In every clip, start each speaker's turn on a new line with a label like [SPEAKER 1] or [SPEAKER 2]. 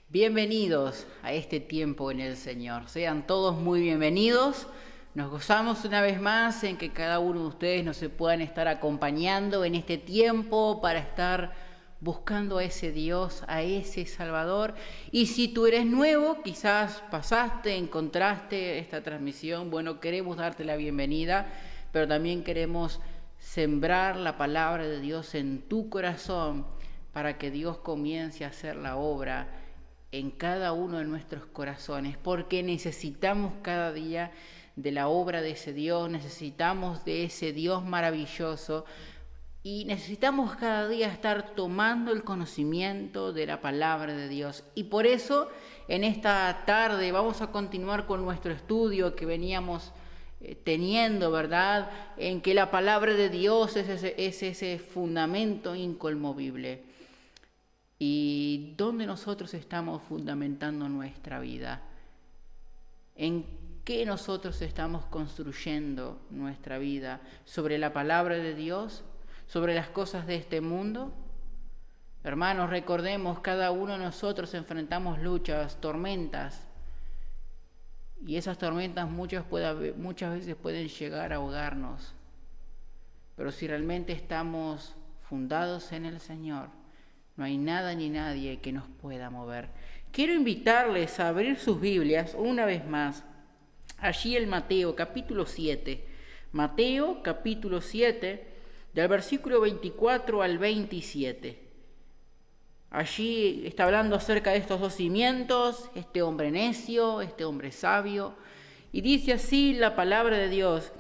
[SPEAKER 1] Bienvenidos a este tiempo en el Señor. Sean todos muy bienvenidos. Nos gozamos una vez más en que cada uno de ustedes nos se puedan estar acompañando en este tiempo para estar buscando a ese Dios, a ese Salvador. Y si tú eres nuevo, quizás pasaste, encontraste esta transmisión, bueno, queremos darte la bienvenida, pero también queremos sembrar la palabra de Dios en tu corazón para que Dios comience a hacer la obra en cada uno de nuestros corazones, porque necesitamos cada día de la obra de ese Dios, necesitamos de ese Dios maravilloso y necesitamos cada día estar tomando el conocimiento de la palabra de Dios. Y por eso en esta tarde vamos a continuar con nuestro estudio que veníamos teniendo, ¿verdad? En que la palabra de Dios es ese fundamento inconmovible. ¿Y dónde nosotros estamos fundamentando nuestra vida? ¿En qué nosotros estamos construyendo nuestra vida? ¿Sobre la palabra de Dios? ¿Sobre las cosas de este mundo? Hermanos, recordemos, cada uno de nosotros enfrentamos luchas, tormentas. Y esas tormentas muchas veces pueden llegar a ahogarnos. Pero si realmente estamos fundados en el Señor, no hay nada ni nadie que nos pueda mover. Quiero invitarles a abrir sus Biblias una vez más. Allí en Mateo capítulo 7. Mateo capítulo 7, del versículo 24 al 27. Allí está hablando acerca de estos dos cimientos, este hombre necio, este hombre sabio. Y dice así la palabra de Dios: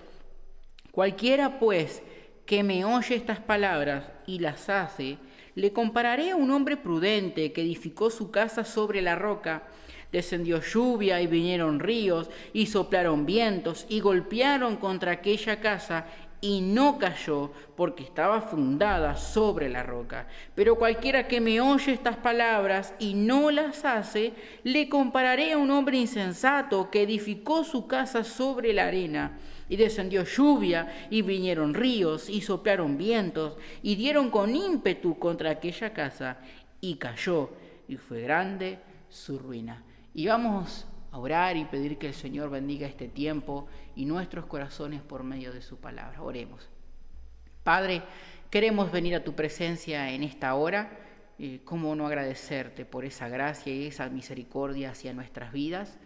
[SPEAKER 1] cualquiera pues que me oye estas palabras y las hace, le compararé a un hombre prudente que edificó su casa sobre la roca. Descendió lluvia y vinieron ríos y soplaron vientos y golpearon contra aquella casa y no cayó porque estaba fundada sobre la roca. Pero cualquiera que me oye estas palabras y no las hace, le compararé a un hombre insensato que edificó su casa sobre la arena. Y descendió lluvia, y vinieron ríos, y soplaron vientos, y dieron con ímpetu contra aquella casa, y cayó, y fue grande su ruina. Y vamos a orar y pedir que el Señor bendiga este tiempo y nuestros corazones por medio de su palabra. Oremos. Padre, queremos venir a tu presencia en esta hora. ¿Cómo no agradecerte por esa gracia y esa misericordia hacia nuestras vidas?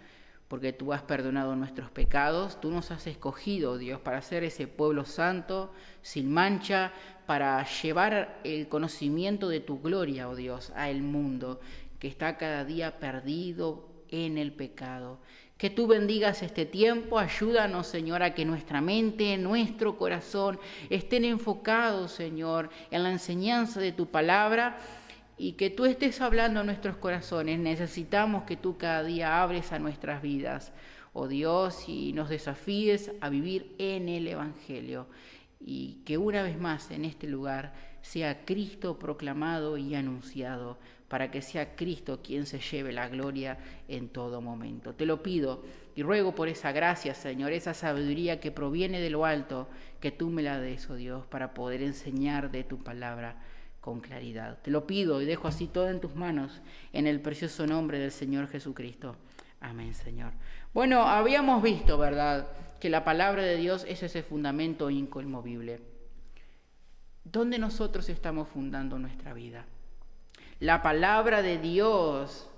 [SPEAKER 1] Porque tú has perdonado nuestros pecados, tú nos has escogido, Dios, para ser ese pueblo santo, sin mancha, para llevar el conocimiento de tu gloria, oh Dios, al mundo que está cada día perdido en el pecado. Que tú bendigas este tiempo, ayúdanos, Señor, a que nuestra mente, nuestro corazón estén enfocados, Señor, en la enseñanza de tu palabra, y que tú estés hablando a nuestros corazones. Necesitamos que tú cada día abres a nuestras vidas, oh Dios, y nos desafíes a vivir en el Evangelio. Y que una vez más en este lugar sea Cristo proclamado y anunciado, para que sea Cristo quien se lleve la gloria en todo momento. Te lo pido y ruego por esa gracia, Señor, esa sabiduría que proviene de lo alto, que tú me la des, oh Dios, para poder enseñar de tu palabra con claridad. Te lo pido y dejo así todo en tus manos, en el precioso nombre del Señor Jesucristo. Amén, Señor. Bueno, habíamos visto, ¿verdad?, que la palabra de Dios es ese fundamento inconmovible. ¿Dónde nosotros estamos fundando nuestra vida? La palabra de Dios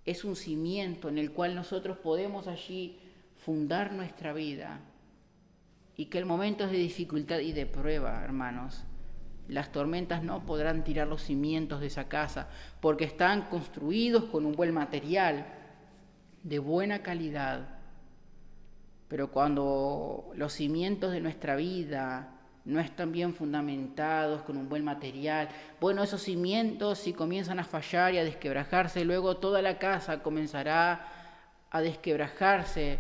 [SPEAKER 1] es un cimiento en el cual nosotros podemos allí fundar nuestra vida. Y que en momentos de dificultad y de prueba, hermanos, las tormentas no podrán tirar los cimientos de esa casa, porque están construidos con un buen material, de buena calidad. Pero cuando los cimientos de nuestra vida no están bien fundamentados, con un buen material, bueno, esos cimientos, si comienzan a fallar y a desquebrajarse, luego toda la casa comenzará a desquebrajarse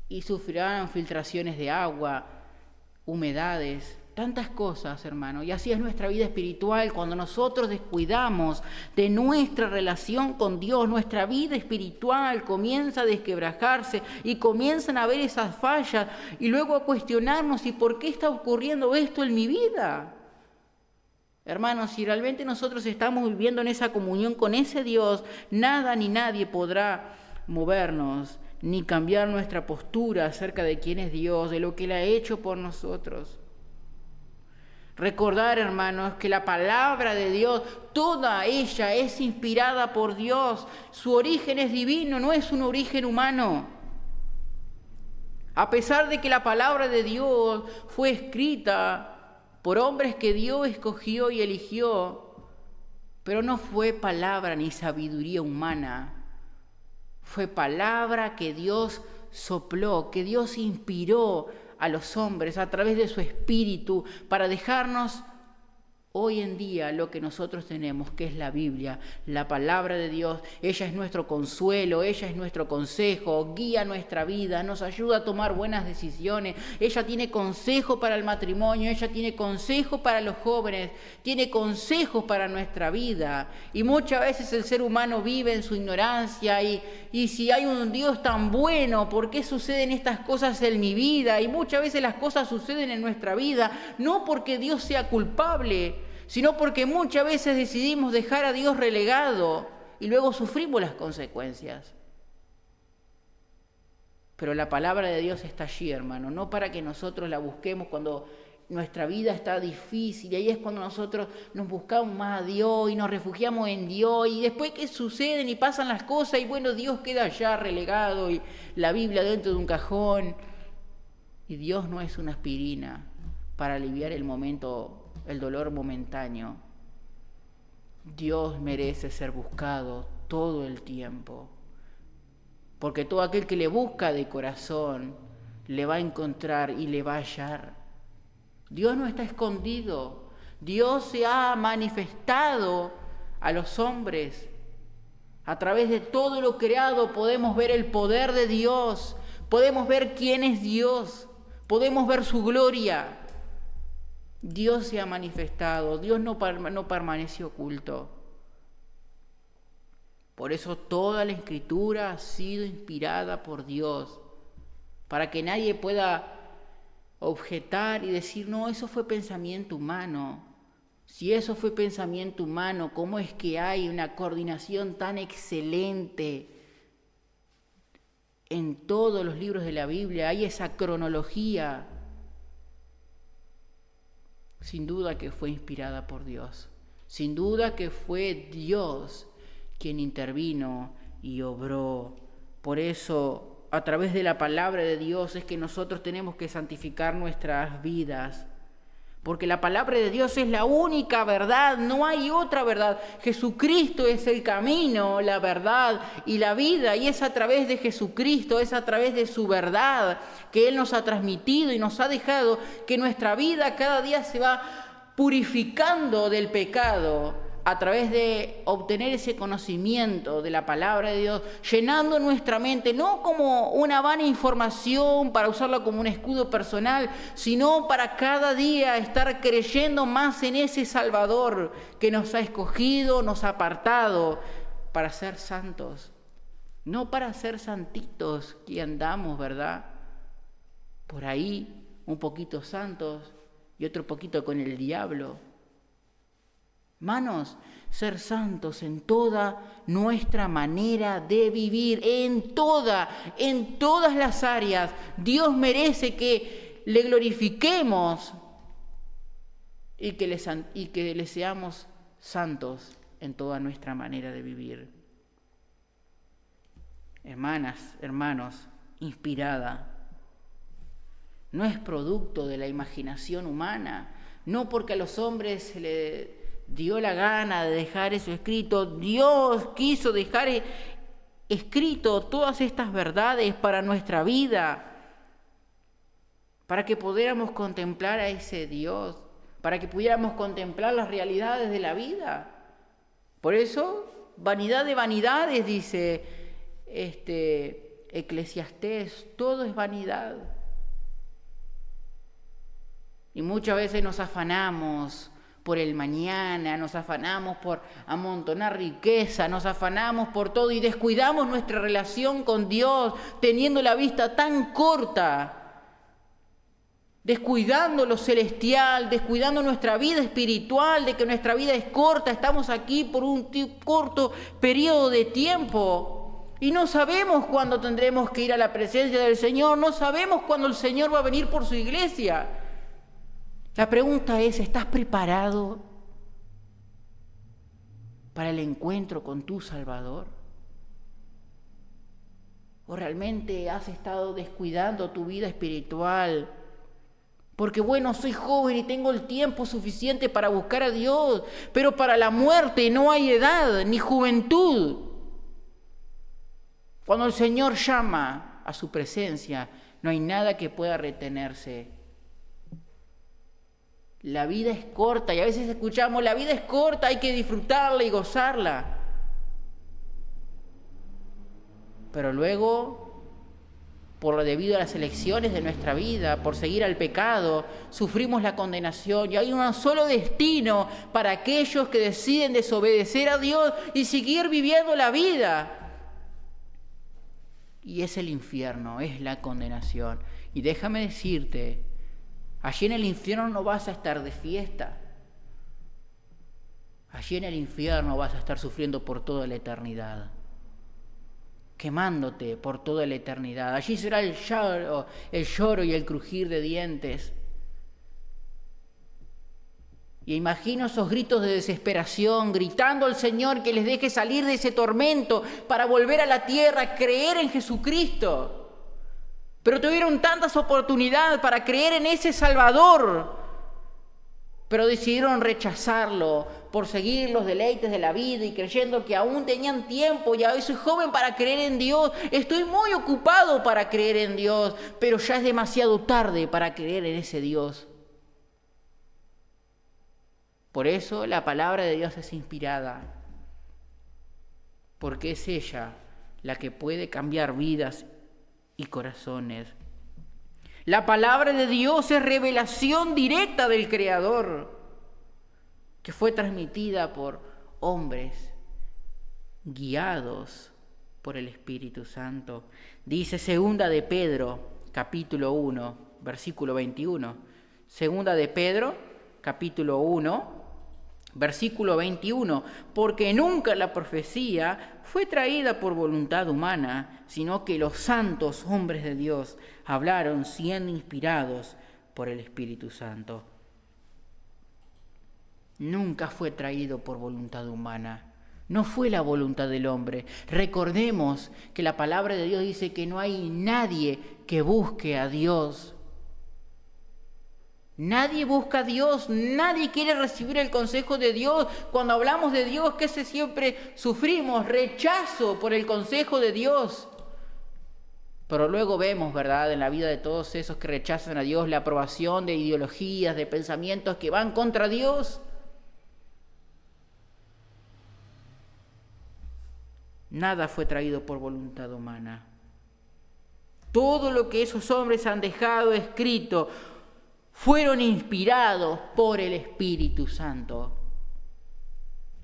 [SPEAKER 1] y sufrirán filtraciones de agua, humedades, tantas cosas, hermano. Y así es nuestra vida espiritual. Cuando nosotros descuidamos de nuestra relación con Dios, nuestra vida espiritual comienza a desquebrajarse y comienzan a haber esas fallas y luego a cuestionarnos: ¿y por qué está ocurriendo esto en mi vida? Hermanos, si realmente nosotros estamos viviendo en esa comunión con ese Dios, nada ni nadie podrá movernos, ni cambiar nuestra postura acerca de quién es Dios, de lo que Él ha hecho por nosotros. Recordar, hermanos, que la palabra de Dios, toda ella es inspirada por Dios. Su origen es divino, no es un origen humano. A pesar de que la palabra de Dios fue escrita por hombres que Dios escogió y eligió, pero no fue palabra ni sabiduría humana. Fue palabra que Dios sopló, que Dios inspiró a los hombres a través de su espíritu para dejarnos hoy en día lo que nosotros tenemos, que es la Biblia, la palabra de Dios. Ella es nuestro consuelo, ella es nuestro consejo, guía nuestra vida, nos ayuda a tomar buenas decisiones. Ella tiene consejo para el matrimonio, ella tiene consejo para los jóvenes, tiene consejos para nuestra vida. Y muchas veces el ser humano vive en su ignorancia y si hay un Dios tan bueno, ¿por qué suceden estas cosas en mi vida? Y muchas veces las cosas suceden en nuestra vida, no porque Dios sea culpable, sino porque muchas veces decidimos dejar a Dios relegado y luego sufrimos las consecuencias. Pero la palabra de Dios está allí, hermano, no para que nosotros la busquemos cuando nuestra vida está difícil, y ahí es cuando nosotros nos buscamos más a Dios y nos refugiamos en Dios, y después que suceden y pasan las cosas y bueno, Dios queda allá relegado y la Biblia dentro de un cajón. Y Dios no es una aspirina para aliviar el dolor momentáneo. Dios merece ser buscado todo el tiempo, porque todo aquel que le busca de corazón le va a encontrar y le va a hallar. Dios no está escondido, Dios se ha manifestado a los hombres. A través de todo lo creado podemos ver el poder de Dios, podemos ver quién es Dios, podemos ver su gloria. Dios se ha manifestado, Dios no permanece oculto. Por eso toda la Escritura ha sido inspirada por Dios, para que nadie pueda objetar y decir, no, eso fue pensamiento humano. Si eso fue pensamiento humano, ¿cómo es que hay una coordinación tan excelente en todos los libros de la Biblia? Hay esa cronología. Sin duda que fue inspirada por Dios. Sin duda que fue Dios quien intervino y obró. Por eso, a través de la palabra de Dios es que nosotros tenemos que santificar nuestras vidas. Porque la palabra de Dios es la única verdad, no hay otra verdad. Jesucristo es el camino, la verdad y la vida. Y es a través de Jesucristo, es a través de su verdad que Él nos ha transmitido y nos ha dejado que nuestra vida cada día se va purificando del pecado a través de obtener ese conocimiento de la palabra de Dios, llenando nuestra mente, no como una vana información para usarla como un escudo personal, sino para cada día estar creyendo más en ese Salvador que nos ha escogido, nos ha apartado para ser santos, no para ser santitos que andamos, ¿verdad? Por ahí, un poquito santos y otro poquito con el diablo. Hermanos, ser santos en toda nuestra manera de vivir, en todas las áreas. Dios merece que le glorifiquemos y que le seamos santos en toda nuestra manera de vivir. Hermanas, hermanos, inspirada. No es producto de la imaginación humana, no porque a los hombres se le dio la gana de dejar eso escrito. Dios quiso dejar escrito todas estas verdades para nuestra vida, para que pudiéramos contemplar a ese Dios, para que pudiéramos contemplar las realidades de la vida. Por eso, vanidad de vanidades, dice Eclesiastés, todo es vanidad. Y muchas veces nos afanamos por el mañana, nos afanamos por amontonar riqueza, nos afanamos por todo y descuidamos nuestra relación con Dios, teniendo la vista tan corta descuidando lo celestial, descuidando nuestra vida espiritual, de que nuestra vida es corta, estamos aquí por un corto periodo de tiempo y no sabemos cuándo tendremos que ir a la presencia del Señor, no sabemos cuándo el Señor va a venir por su iglesia. La pregunta es, ¿estás preparado para el encuentro con tu Salvador? ¿O realmente has estado descuidando tu vida espiritual? Porque bueno, soy joven y tengo el tiempo suficiente para buscar a Dios, pero para la muerte no hay edad ni juventud. Cuando el Señor llama a su presencia, no hay nada que pueda retenerse. La vida es corta y a veces escuchamos, la vida es corta, hay que disfrutarla y gozarla. Pero luego, debido a las elecciones de nuestra vida, por seguir al pecado, sufrimos la condenación y hay un solo destino para aquellos que deciden desobedecer a Dios y seguir viviendo la vida. Y es el infierno, es la condenación. Y déjame decirte, allí en el infierno no vas a estar de fiesta. Allí en el infierno vas a estar sufriendo por toda la eternidad. Quemándote por toda la eternidad. Allí será el lloro y el crujir de dientes. Y imagino esos gritos de desesperación, gritando al Señor que les deje salir de ese tormento para volver a la tierra, creer en Jesucristo. Pero tuvieron tantas oportunidades para creer en ese Salvador, pero decidieron rechazarlo por seguir los deleites de la vida y creyendo que aún tenían tiempo. Ya soy joven para creer en Dios, estoy muy ocupado para creer en Dios, pero ya es demasiado tarde para creer en ese Dios. Por eso la palabra de Dios es inspirada, porque es ella la que puede cambiar vidas y corazones. La palabra de Dios es revelación directa del Creador, que fue transmitida por hombres guiados por el Espíritu Santo. Dice segunda de Pedro, capítulo 1, versículo 21. Segunda de Pedro, capítulo 1, versículo 21, porque nunca la profecía fue traída por voluntad humana, sino que los santos hombres de Dios hablaron siendo inspirados por el Espíritu Santo. Nunca fue traído por voluntad humana, no fue la voluntad del hombre. Recordemos que la palabra de Dios dice que no hay nadie que busque a Dios. Nadie busca a Dios, nadie quiere recibir el consejo de Dios. Cuando hablamos de Dios, ¿qué siempre sufrimos? Rechazo por el consejo de Dios. Pero luego vemos, ¿verdad?, en la vida de todos esos que rechazan a Dios, la aprobación de ideologías, de pensamientos que van contra Dios. Nada fue traído por voluntad humana. Todo lo que esos hombres han dejado escrito fueron inspirados por el Espíritu Santo.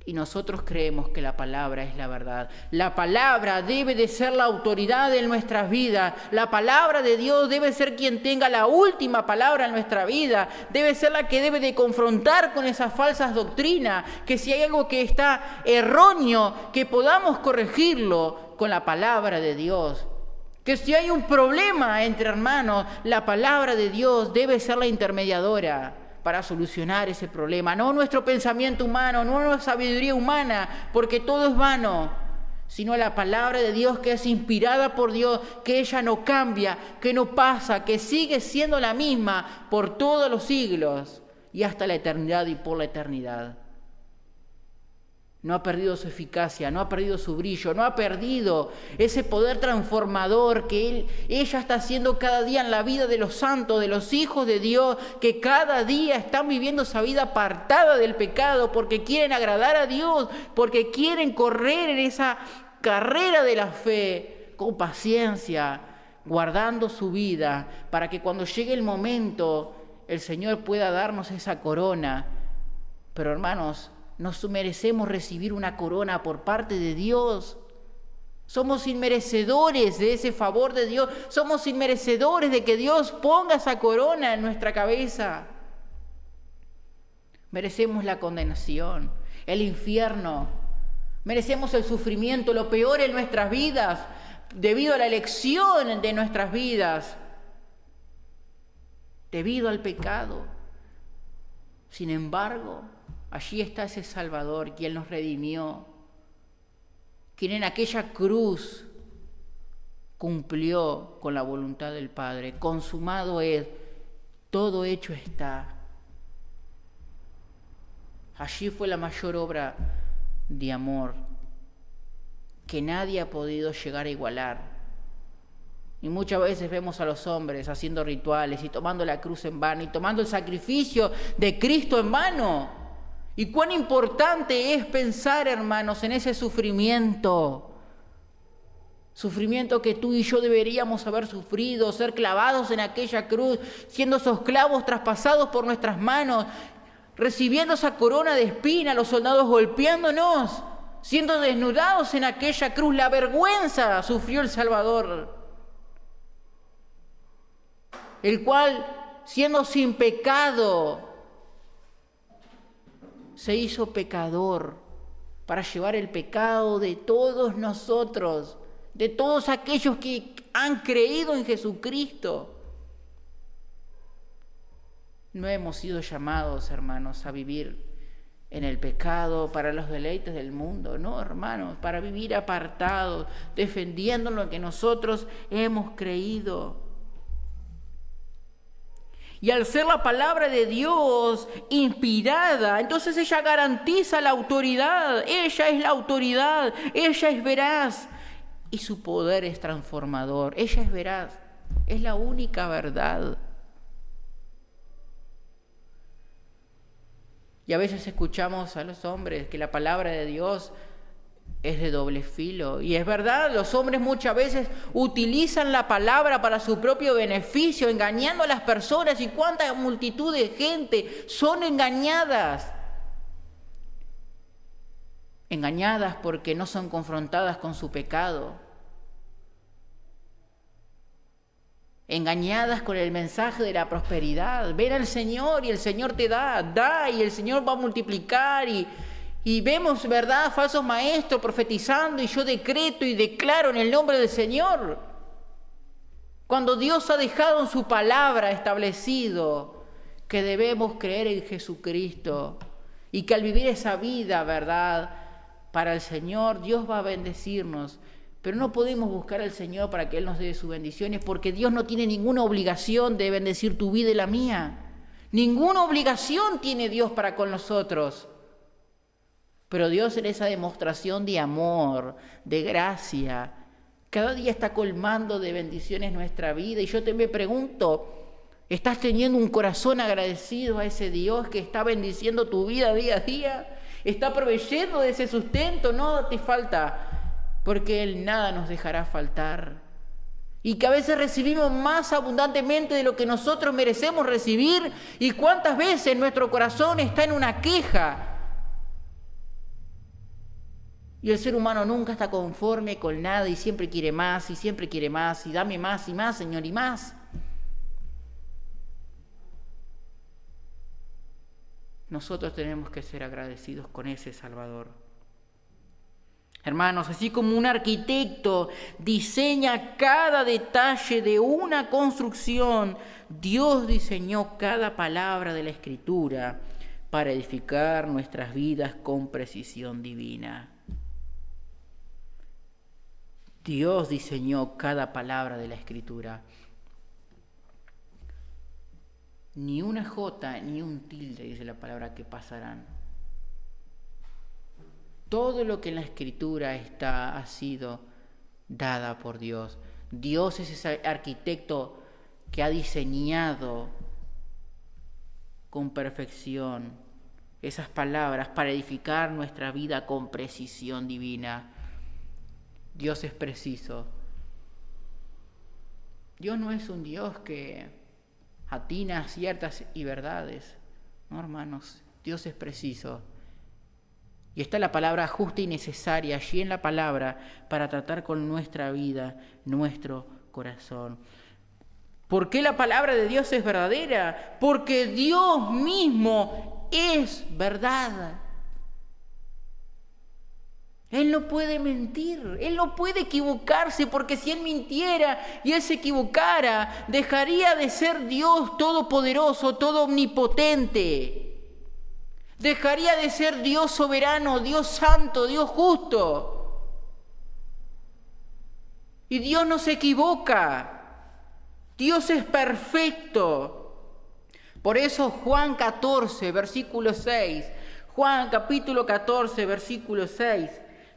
[SPEAKER 1] Y nosotros creemos que la palabra es la verdad. La palabra debe de ser la autoridad en nuestras vidas. La palabra de Dios debe ser quien tenga la última palabra en nuestra vida. Debe ser la que debe de confrontar con esas falsas doctrinas. Que si hay algo que está erróneo, que podamos corregirlo con la palabra de Dios. Que si hay un problema entre hermanos, la palabra de Dios debe ser la intermediadora para solucionar ese problema. No nuestro pensamiento humano, no nuestra sabiduría humana, porque todo es vano, sino la palabra de Dios que es inspirada por Dios, que ella no cambia, que no pasa, que sigue siendo la misma por todos los siglos y hasta la eternidad y por la eternidad. No ha perdido su eficacia, no ha perdido su brillo, no ha perdido ese poder transformador que ella está haciendo cada día en la vida de los santos, de los hijos de Dios, que cada día están viviendo esa vida apartada del pecado porque quieren agradar a Dios, porque quieren correr en esa carrera de la fe con paciencia, guardando su vida para que cuando llegue el momento el Señor pueda darnos esa corona. Pero hermanos, nos merecemos recibir una corona por parte de Dios. Somos inmerecedores de ese favor de Dios. Somos inmerecedores de que Dios ponga esa corona en nuestra cabeza. Merecemos la condenación, el infierno. Merecemos el sufrimiento, lo peor en nuestras vidas, debido a la elección de nuestras vidas, debido al pecado. Sin embargo, allí está ese Salvador, quien nos redimió, quien en aquella cruz cumplió con la voluntad del Padre. Consumado es, todo hecho está. Allí fue la mayor obra de amor que nadie ha podido llegar a igualar. Y muchas veces vemos a los hombres haciendo rituales y tomando la cruz en vano y tomando el sacrificio de Cristo en vano. Y cuán importante es pensar, hermanos, en ese sufrimiento. Sufrimiento que tú y yo deberíamos haber sufrido, ser clavados en aquella cruz, siendo esos clavos traspasados por nuestras manos, recibiendo esa corona de espina, los soldados golpeándonos, siendo desnudados en aquella cruz. La vergüenza sufrió el Salvador, el cual, siendo sin pecado, se hizo pecador para llevar el pecado de todos nosotros, de todos aquellos que han creído en Jesucristo. No hemos sido llamados, hermanos, a vivir en el pecado para los deleites del mundo, no, hermanos, para vivir apartados, defendiendo lo que nosotros hemos creído. Y al ser la palabra de Dios inspirada, entonces ella garantiza la autoridad. Ella es la autoridad, ella es veraz y su poder es transformador. Ella es veraz, es la única verdad. Y a veces escuchamos a los hombres que la palabra de Dios es de doble filo. Y es verdad, los hombres muchas veces utilizan la palabra para su propio beneficio, engañando a las personas. Y cuánta multitud de gente son engañadas. Engañadas porque no son confrontadas con su pecado. Engañadas con el mensaje de la prosperidad. Ven al Señor y el Señor te da y el Señor va a multiplicar. Y vemos, ¿verdad?, falsos maestros profetizando y yo decreto y declaro en el nombre del Señor. Cuando Dios ha dejado en su palabra establecido que debemos creer en Jesucristo y que al vivir esa vida, ¿verdad?, para el Señor, Dios va a bendecirnos. Pero no podemos buscar al Señor para que Él nos dé sus bendiciones, porque Dios no tiene ninguna obligación de bendecir tu vida y la mía. Ninguna obligación tiene Dios para con nosotros. Pero Dios, en esa demostración de amor, de gracia, cada día está colmando de bendiciones nuestra vida. Y yo me pregunto, ¿estás teniendo un corazón agradecido a ese Dios que está bendiciendo tu vida día a día? ¿Está proveyendo de ese sustento? No te falta, porque Él nada nos dejará faltar. Y que a veces recibimos más abundantemente de lo que nosotros merecemos recibir. Y cuántas veces nuestro corazón está en una queja. Y el ser humano nunca está conforme con nada y siempre quiere más y siempre quiere más. Y dame más y más, Señor, y más. Nosotros tenemos que ser agradecidos con ese Salvador. Hermanos, así como un arquitecto diseña cada detalle de una construcción, Dios diseñó cada palabra de la Escritura para edificar nuestras vidas con precisión divina. Dios diseñó cada palabra de la Escritura. Ni una jota ni un tilde, dice la palabra, que pasarán. Todo lo que en la Escritura ha sido dada por Dios. Dios es ese arquitecto que ha diseñado con perfección esas palabras para edificar nuestra vida con precisión divina. Dios es preciso. Dios no es un Dios que atina ciertas y verdades. No, hermanos, Dios es preciso. Y está la palabra justa y necesaria allí en la palabra para tratar con nuestra vida, nuestro corazón. ¿Por qué la palabra de Dios es verdadera? Porque Dios mismo es verdad. Él no puede mentir, Él no puede equivocarse, porque si Él mintiera y Él se equivocara, dejaría de ser Dios todopoderoso, todo omnipotente. Dejaría de ser Dios soberano, Dios santo, Dios justo. Y Dios no se equivoca. Dios es perfecto. Por eso Juan 14, versículo 6. Juan capítulo 14, versículo 6.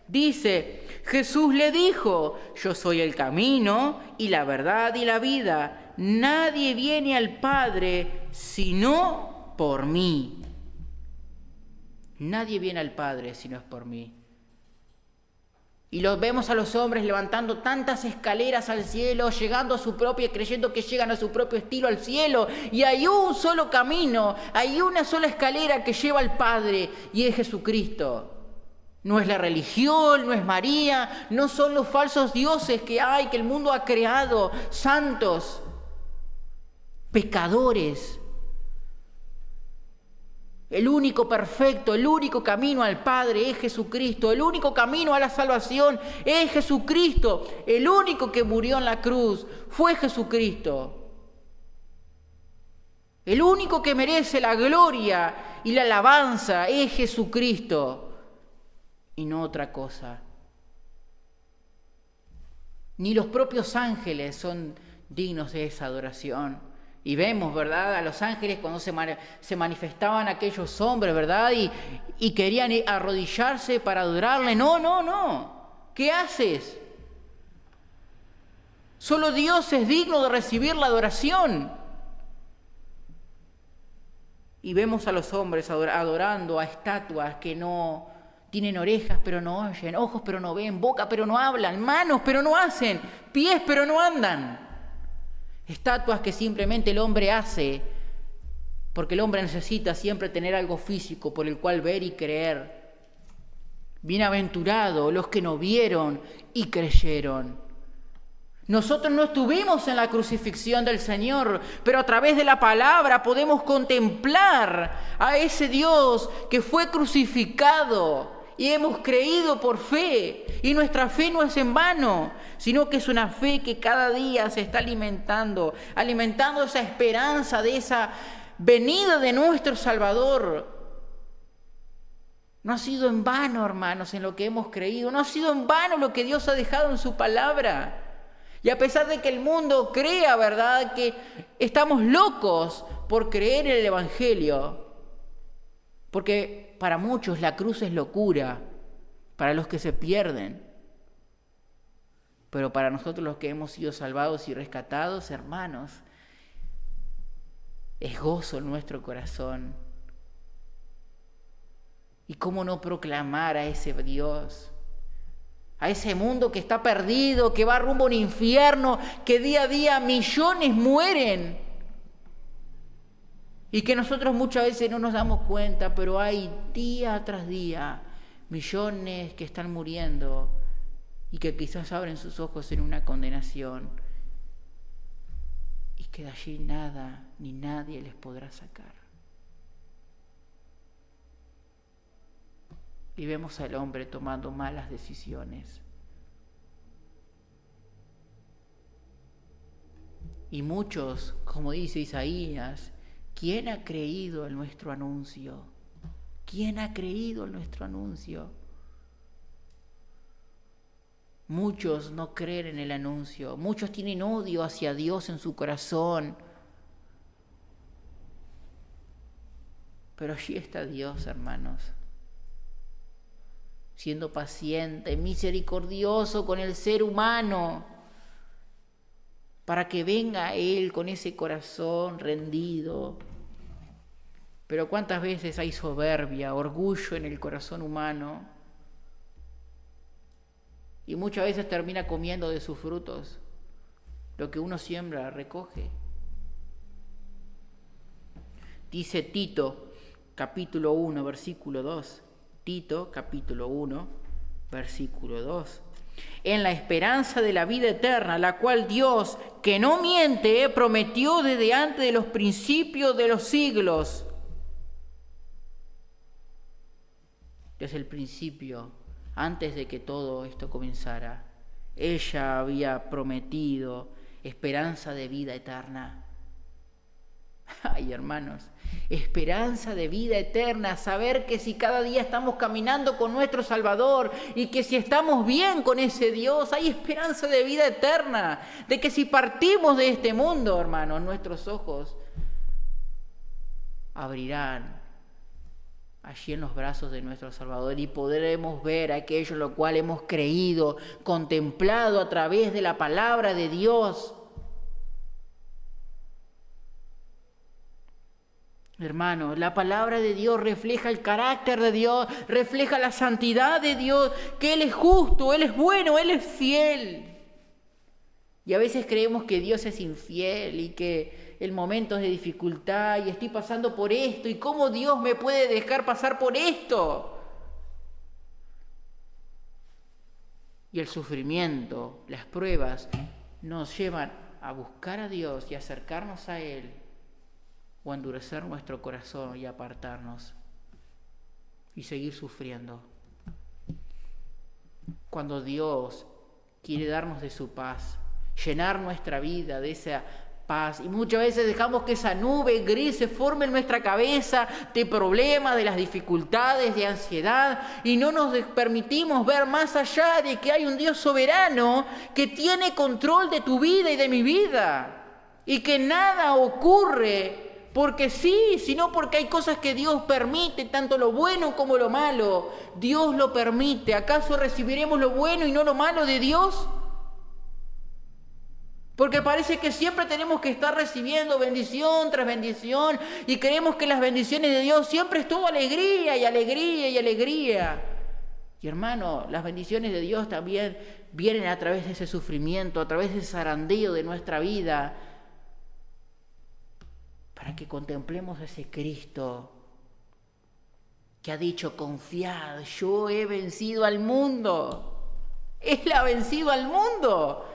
[SPEAKER 1] Dice, Jesús le dijo, yo soy el camino y la verdad y la vida. Nadie viene al Padre sino por mí. Nadie viene al Padre si no es por mí. Y los vemos a los hombres levantando tantas escaleras al cielo, llegando a su propia, creyendo que llegan a su propio estilo al cielo. Y hay un solo camino, hay una sola escalera que lleva al Padre, y es Jesucristo. No es la religión, no es María, no son los falsos dioses que hay, que el mundo ha creado, santos, pecadores. El único perfecto, el único camino al Padre es Jesucristo. El único camino a la salvación es Jesucristo. El único que murió en la cruz fue Jesucristo. El único que merece la gloria y la alabanza es Jesucristo. Y no otra cosa. Ni los propios ángeles son dignos de esa adoración. Y vemos, ¿verdad?, a los ángeles cuando se manifestaban aquellos hombres, ¿verdad? Y querían arrodillarse para adorarle. No. ¿Qué haces? Solo Dios es digno de recibir la adoración. Y vemos a los hombres adorando a estatuas que no tienen orejas pero no oyen, ojos pero no ven, boca pero no hablan, manos pero no hacen, pies pero no andan. Estatuas que simplemente el hombre hace, porque el hombre necesita siempre tener algo físico por el cual ver y creer. Bienaventurados los que no vieron y creyeron. Nosotros no estuvimos en la crucifixión del Señor, pero a través de la palabra podemos contemplar a ese Dios que fue crucificado. Y hemos creído por fe, y nuestra fe no es en vano, sino que es una fe que cada día se está alimentando esa esperanza de esa venida de nuestro Salvador. No ha sido en vano, hermanos, en lo que hemos creído, no ha sido en vano lo que Dios ha dejado en su palabra. Y a pesar de que el mundo crea, ¿verdad?, que estamos locos por creer en el Evangelio, porque para muchos la cruz es locura, para los que se pierden. Pero para nosotros los que hemos sido salvados y rescatados, hermanos, es gozo en nuestro corazón. ¿Y cómo no proclamar a ese Dios? A ese mundo que está perdido, que va rumbo a un infierno, que día a día millones mueren. Y que nosotros muchas veces no nos damos cuenta, pero hay día tras día millones que están muriendo y que quizás abren sus ojos en una condenación y que de allí nada ni nadie les podrá sacar. Y vemos al hombre tomando malas decisiones. Y muchos, como dice Isaías, ¿quién ha creído en nuestro anuncio? ¿Quién ha creído en nuestro anuncio? Muchos no creen en el anuncio. Muchos tienen odio hacia Dios en su corazón. Pero allí está Dios, hermanos, siendo paciente, misericordioso con el ser humano, para que venga a Él con ese corazón rendido. Pero ¿cuántas veces hay soberbia, orgullo en el corazón humano? Y muchas veces termina comiendo de sus frutos. Lo que uno siembra, recoge. Dice Tito, capítulo 1, versículo 2. Tito, capítulo 1, versículo 2. En la esperanza de la vida eterna, la cual Dios, que no miente, prometió desde antes de los principios de los siglos. Desde el principio, antes de que todo esto comenzara, ella había prometido esperanza de vida eterna. Ay, hermanos, esperanza de vida eterna, saber que si cada día estamos caminando con nuestro Salvador y que si estamos bien con ese Dios, hay esperanza de vida eterna, de que si partimos de este mundo, hermanos, nuestros ojos abrirán allí en los brazos de nuestro Salvador y podremos ver aquello en lo cual hemos creído, contemplado a través de la palabra de Dios. Hermanos, la palabra de Dios refleja el carácter de Dios, refleja la santidad de Dios, que Él es justo, Él es bueno, Él es fiel. Y a veces creemos que Dios es infiel y que el momento es de dificultad y estoy pasando por esto y cómo Dios me puede dejar pasar por esto. Y el sufrimiento, las pruebas nos llevan a buscar a Dios y acercarnos a Él, o a endurecer nuestro corazón y apartarnos y seguir sufriendo. Cuando Dios quiere darnos de su paz, llenar nuestra vida de esa paz, y muchas veces dejamos que esa nube gris se forme en nuestra cabeza de problemas, de las dificultades, de ansiedad, y no nos permitimos ver más allá de que hay un Dios soberano que tiene control de tu vida y de mi vida, y que nada ocurre porque sí, sino porque hay cosas que Dios permite, tanto lo bueno como lo malo. Dios lo permite. ¿Acaso recibiremos lo bueno y no lo malo de Dios? Porque parece que siempre tenemos que estar recibiendo bendición tras bendición y creemos que las bendiciones de Dios siempre es todo alegría y alegría y alegría. Y hermano, las bendiciones de Dios también vienen a través de ese sufrimiento, a través de ese zarandeo de nuestra vida, para que contemplemos a ese Cristo que ha dicho: confiad, yo he vencido al mundo. Él ha vencido al mundo.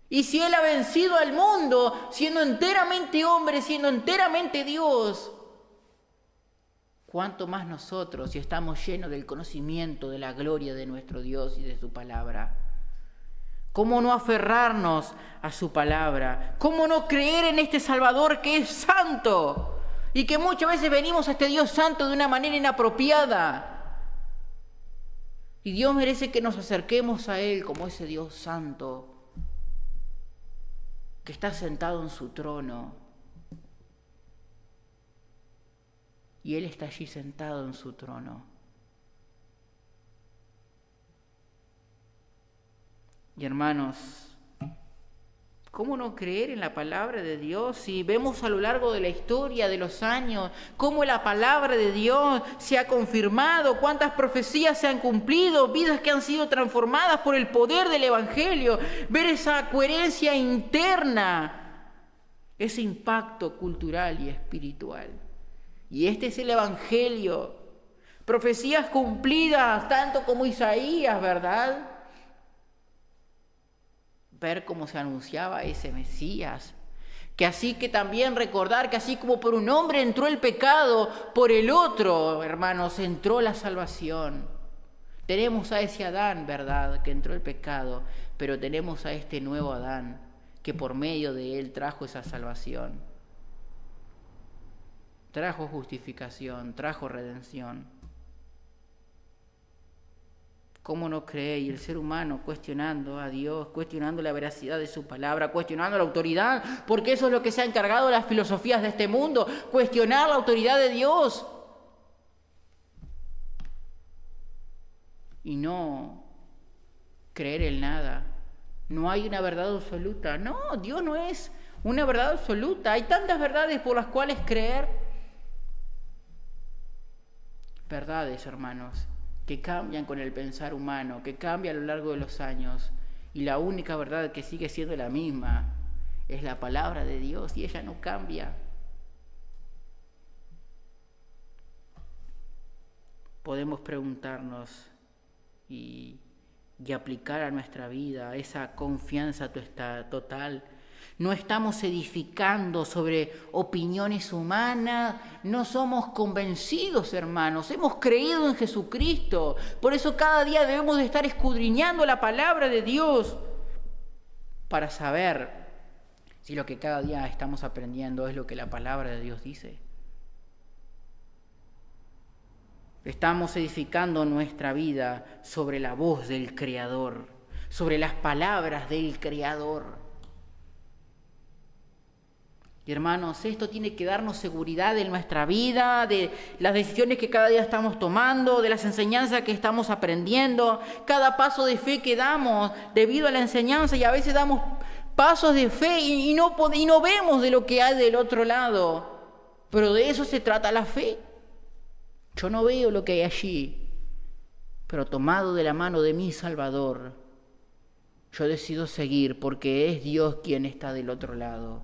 [SPEAKER 1] Y si Él ha vencido al mundo, siendo enteramente hombre, siendo enteramente Dios, ¿cuánto más nosotros, si estamos llenos del conocimiento de la gloria de nuestro Dios y de su palabra? ¿Cómo no aferrarnos a su palabra? ¿Cómo no creer en este Salvador que es santo? Y que muchas veces venimos a este Dios santo de una manera inapropiada. Y Dios merece que nos acerquemos a Él como ese Dios santo que está sentado en su trono. Y Él está allí sentado en su trono. Y hermanos, ¿cómo no creer en la palabra de Dios si vemos a lo largo de la historia, de los años, cómo la palabra de Dios se ha confirmado, cuántas profecías se han cumplido, vidas que han sido transformadas por el poder del Evangelio? Ver esa coherencia interna, ese impacto cultural y espiritual. Y este es el Evangelio. Profecías cumplidas, tanto como Isaías, ¿verdad? Ver cómo se anunciaba ese Mesías, que así que también recordar que así como por un hombre entró el pecado, por el otro, hermanos, entró la salvación. Tenemos a ese Adán, ¿verdad?, que entró el pecado, pero tenemos a este nuevo Adán, que por medio de él trajo esa salvación, trajo justificación, trajo redención. ¿Cómo no cree? Y el ser humano cuestionando a Dios, cuestionando la veracidad de su palabra, cuestionando la autoridad, porque eso es lo que se ha encargado las filosofías de este mundo, cuestionar la autoridad de Dios. Y no creer en nada. No hay una verdad absoluta. No, Dios no es una verdad absoluta. Hay tantas verdades por las cuales creer. Verdades, hermanos, que cambian con el pensar humano, que cambia a lo largo de los años, y la única verdad que sigue siendo la misma es la palabra de Dios, y ella no cambia. podemos preguntarnos y aplicar a nuestra vida esa confianza total. No estamos edificando sobre opiniones humanas, no somos convencidos, hermanos, hemos creído en Jesucristo. Por eso cada día debemos de estar escudriñando la palabra de Dios para saber si lo que cada día estamos aprendiendo es lo que la palabra de Dios dice. Estamos edificando nuestra vida sobre la voz del Creador, sobre las palabras del Creador. Y hermanos, esto tiene que darnos seguridad en nuestra vida, de las decisiones que cada día estamos tomando, de las enseñanzas que estamos aprendiendo, cada paso de fe que damos debido a la enseñanza, y a veces damos pasos de fe y no vemos de lo que hay del otro lado. Pero de eso se trata la fe. Yo no veo lo que hay allí, pero tomado de la mano de mi Salvador, yo decido seguir porque es Dios quien está del otro lado.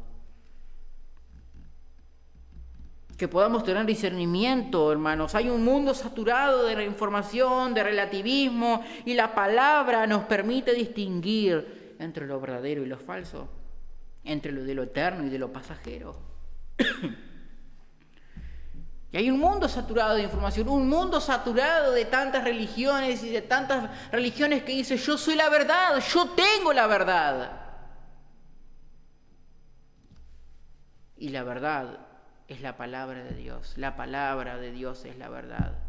[SPEAKER 1] Que podamos tener discernimiento, hermanos. Hay un mundo saturado de información, de relativismo, y la palabra nos permite distinguir entre lo verdadero y lo falso, entre lo de lo eterno y de lo pasajero. Y hay un mundo saturado de información, un mundo saturado de tantas religiones y de tantas religiones que dicen: yo soy la verdad, yo tengo la verdad. Y la verdad es la palabra de Dios. La palabra de Dios es la verdad.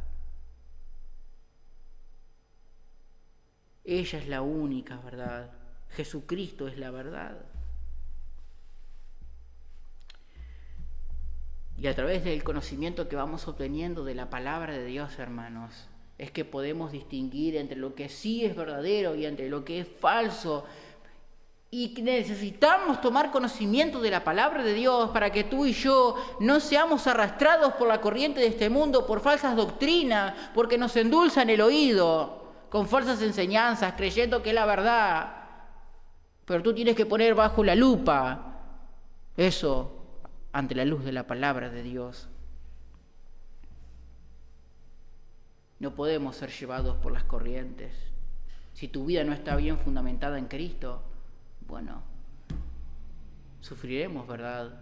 [SPEAKER 1] Ella es la única verdad. Jesucristo es la verdad. Y a través del conocimiento que vamos obteniendo de la palabra de Dios, hermanos, es que podemos distinguir entre lo que sí es verdadero y entre lo que es falso. Y necesitamos tomar conocimiento de la palabra de Dios para que tú y yo no seamos arrastrados por la corriente de este mundo, por falsas doctrinas, porque nos endulzan el oído con falsas enseñanzas, creyendo que es la verdad. Pero tú tienes que poner bajo la lupa eso ante la luz de la palabra de Dios. No podemos ser llevados por las corrientes. Si tu vida no está bien fundamentada en Cristo, bueno, sufriremos, ¿verdad?,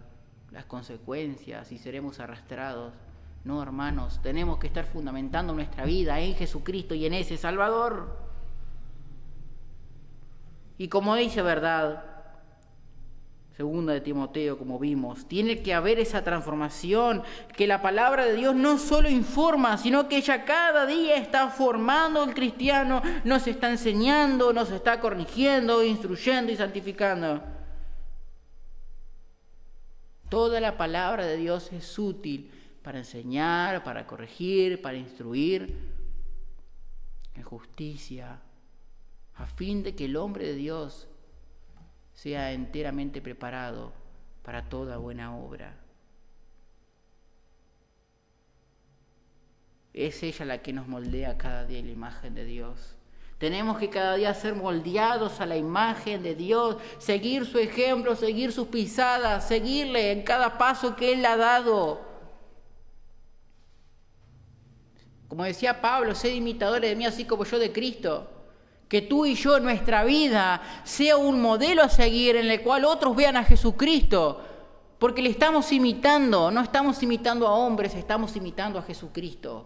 [SPEAKER 1] las consecuencias y seremos arrastrados. No, hermanos, tenemos que estar fundamentando nuestra vida en Jesucristo y en ese Salvador. Y como dice, ¿verdad?, Segunda de Timoteo, como vimos, tiene que haber esa transformación, que la palabra de Dios no solo informa, sino que ella cada día está formando al cristiano, nos está enseñando, nos está corrigiendo, instruyendo y santificando. Toda la palabra de Dios es útil para enseñar, para corregir, para instruir en justicia, a fin de que el hombre de Dios sea enteramente preparado para toda buena obra. Es ella la que nos moldea cada día la imagen de Dios. Tenemos que cada día ser moldeados a la imagen de Dios, seguir su ejemplo, seguir sus pisadas, seguirle en cada paso que Él ha dado. Como decía Pablo, sed imitadores de mí así como yo de Cristo. Que tú y yo, nuestra vida, sea un modelo a seguir en el cual otros vean a Jesucristo, porque le estamos imitando, no estamos imitando a hombres, estamos imitando a Jesucristo.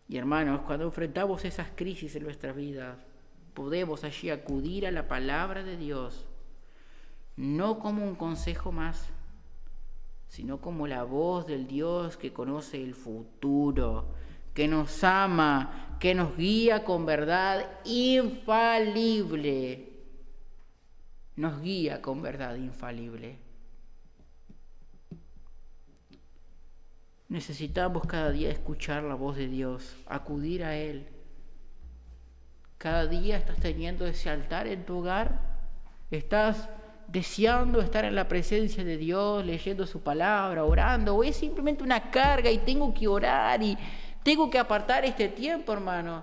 [SPEAKER 1] Y hermanos, cuando enfrentamos esas crisis en nuestra vida, podemos allí acudir a la palabra de Dios, no como un consejo más, sino como la voz del Dios que conoce el futuro, que nos ama, que nos guía con verdad infalible. Nos guía con verdad infalible. Necesitamos cada día escuchar la voz de Dios, acudir a Él. Cada día estás teniendo ese altar en tu hogar, estás deseando estar en la presencia de Dios, leyendo su palabra, orando, o es simplemente una carga y tengo que orar y tengo que apartar este tiempo, hermano.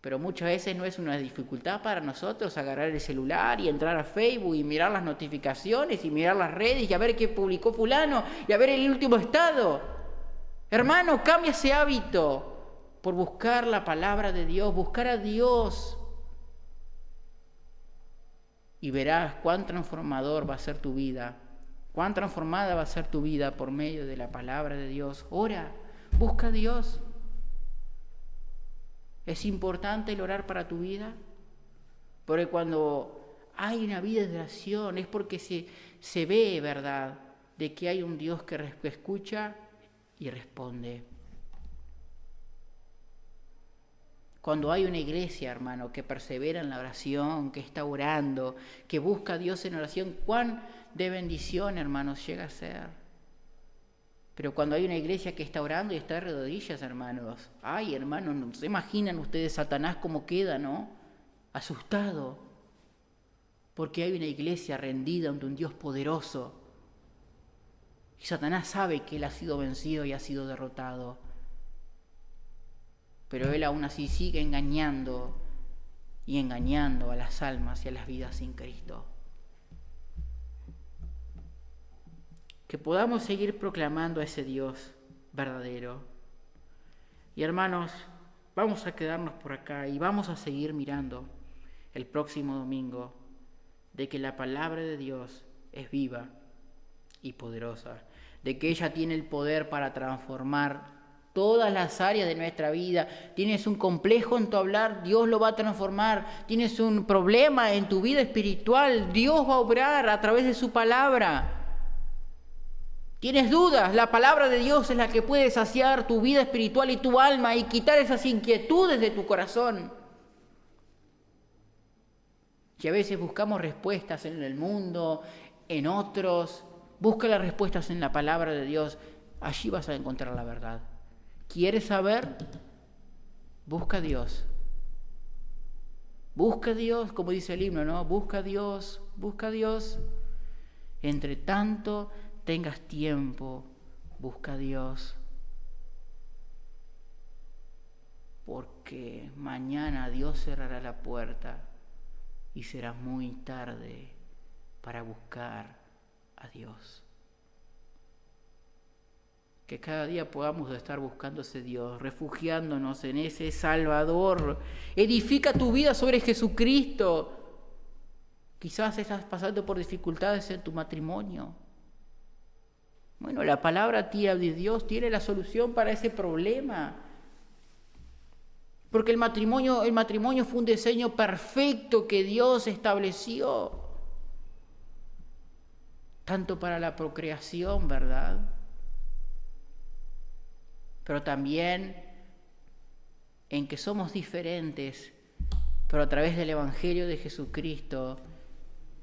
[SPEAKER 1] Pero muchas veces no es una dificultad para nosotros agarrar el celular y entrar a Facebook y mirar las notificaciones y mirar las redes y a ver qué publicó fulano y a ver el último estado. Hermano, cambia ese hábito por buscar la palabra de Dios, buscar a Dios. Y verás cuán transformador va a ser tu vida, cuán transformada va a ser tu vida por medio de la palabra de Dios. Ora, busca a Dios. ¿Es importante el orar para tu vida? Porque cuando hay una vida de oración es porque se ve, ¿verdad?, de que hay un Dios que escucha y responde. Cuando hay una iglesia, hermano, que persevera en la oración, que está orando, que busca a Dios en oración, cuán de bendición, hermanos, llega a ser. Pero cuando hay una iglesia que está orando y está de rodillas, hermanos, ay, hermanos, ¿no se imaginan ustedes Satanás cómo queda, no? Asustado. Porque hay una iglesia rendida ante un Dios poderoso. Y Satanás sabe que él ha sido vencido y ha sido derrotado. Pero él aún así sigue engañando y engañando a las almas y a las vidas sin Cristo. Que podamos seguir proclamando a ese Dios verdadero. Y hermanos, vamos a quedarnos por acá y vamos a seguir mirando el próximo domingo de que la palabra de Dios es viva y poderosa, de que ella tiene el poder para transformar todas las áreas de nuestra vida. Tienes un complejo en tu hablar, Dios lo va a transformar. Tienes un problema en tu vida espiritual, Dios va a obrar a través de su palabra. Tienes dudas, la palabra de Dios es la que puede saciar tu vida espiritual y tu alma y quitar esas inquietudes de tu corazón. Que a veces buscamos respuestas en el mundo, en otros. Busca las respuestas en la palabra de Dios. Allí vas a encontrar la verdad. ¿Quieres saber? Busca a Dios. Busca a Dios, como dice el himno, ¿no? Busca a Dios, busca a Dios. Entre tanto tengas tiempo, busca a Dios. Porque mañana Dios cerrará la puerta y será muy tarde para buscar a Dios. Que cada día podamos estar buscando ese Dios, refugiándonos en ese Salvador. Edifica tu vida sobre Jesucristo. Quizás estás pasando por dificultades en tu matrimonio. Bueno, la palabra tía de Dios tiene la solución para ese problema. Porque el matrimonio fue un diseño perfecto que Dios estableció. Tanto para la procreación, ¿verdad? Pero también en que somos diferentes, pero a través del Evangelio de Jesucristo,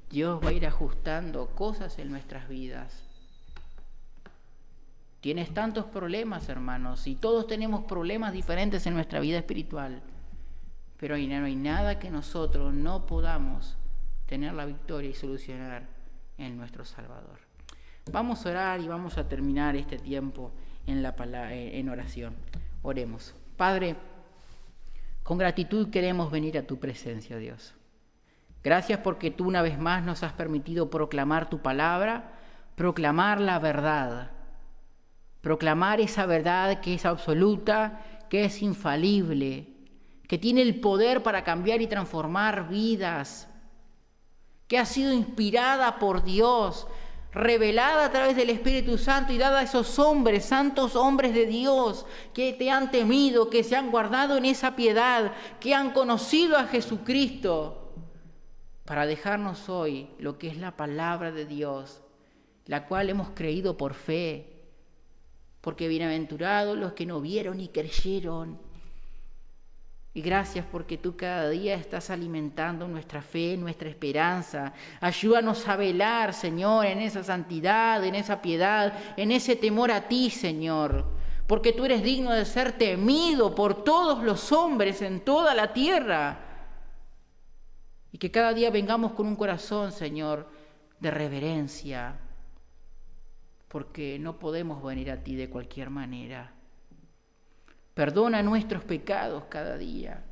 [SPEAKER 1] Dios va a ir ajustando cosas en nuestras vidas. Tienes tantos problemas, hermanos, y todos tenemos problemas diferentes en nuestra vida espiritual, pero no hay nada que nosotros no podamos tener la victoria y solucionar en nuestro Salvador. Vamos a orar y vamos a terminar este tiempo en oración. Oremos. Padre, con gratitud queremos venir a tu presencia, Dios. Gracias porque tú una vez más nos has permitido proclamar tu palabra, proclamar la verdad, proclamar esa verdad que es absoluta, que es infalible, que tiene el poder para cambiar y transformar vidas, que ha sido inspirada por Dios, revelada a través del Espíritu Santo y dada a esos hombres, santos hombres de Dios, que te han temido, que se han guardado en esa piedad, que han conocido a Jesucristo, para dejarnos hoy lo que es la palabra de Dios, la cual hemos creído por fe, porque bienaventurados los que no vieron y creyeron. Y gracias porque tú cada día estás alimentando nuestra fe, nuestra esperanza. Ayúdanos a velar, Señor, en esa santidad, en esa piedad, en ese temor a ti, Señor. Porque tú eres digno de ser temido por todos los hombres en toda la tierra. Y que cada día vengamos con un corazón, Señor, de reverencia. Porque no podemos venir a ti de cualquier manera. Perdona nuestros pecados cada día.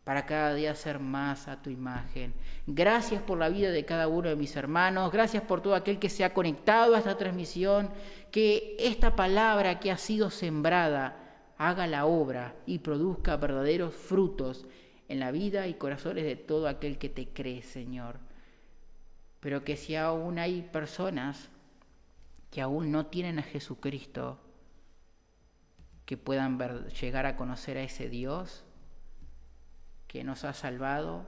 [SPEAKER 1] para cada día ser más a tu imagen. Gracias por la vida de cada uno de mis hermanos, gracias por todo aquel que se ha conectado a esta transmisión, que esta palabra que ha sido sembrada haga la obra y produzca verdaderos frutos en la vida y corazones de todo aquel que te cree, Señor. Pero que si aún hay personas que aún no tienen a Jesucristo, que puedan llegar a conocer a ese Dios que nos ha salvado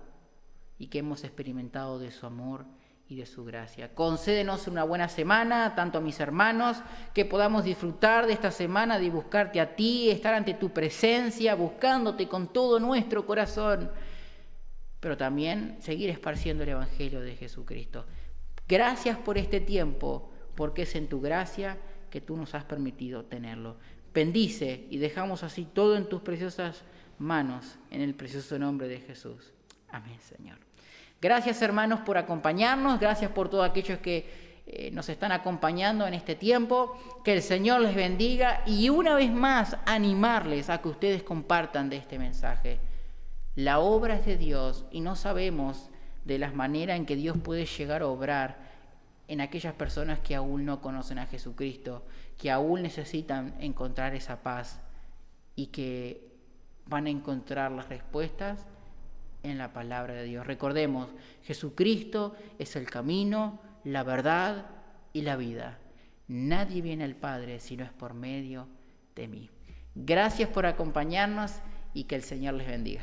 [SPEAKER 1] y que hemos experimentado de su amor y de su gracia. Concédenos una buena semana, tanto a mis hermanos, que podamos disfrutar de esta semana, de buscarte a ti, estar ante tu presencia, buscándote con todo nuestro corazón, pero también seguir esparciendo el Evangelio de Jesucristo. Gracias por este tiempo, porque es en tu gracia que tú nos has permitido tenerlo. Bendice y dejamos así todo en tus preciosas manos, en el precioso nombre de Jesús. Amén, Señor. Gracias, hermanos, por acompañarnos. Gracias por todos aquellos que nos están acompañando en este tiempo. Que el Señor les bendiga y una vez más animarles a que ustedes compartan de este mensaje. La obra es de Dios y no sabemos de las maneras en que Dios puede llegar a obrar en aquellas personas que aún no conocen a Jesucristo, que aún necesitan encontrar esa paz y que van a encontrar las respuestas en la palabra de Dios. Recordemos, Jesucristo es el camino, la verdad y la vida. Nadie viene al Padre si no es por medio de mí. Gracias por acompañarnos y que el Señor les bendiga.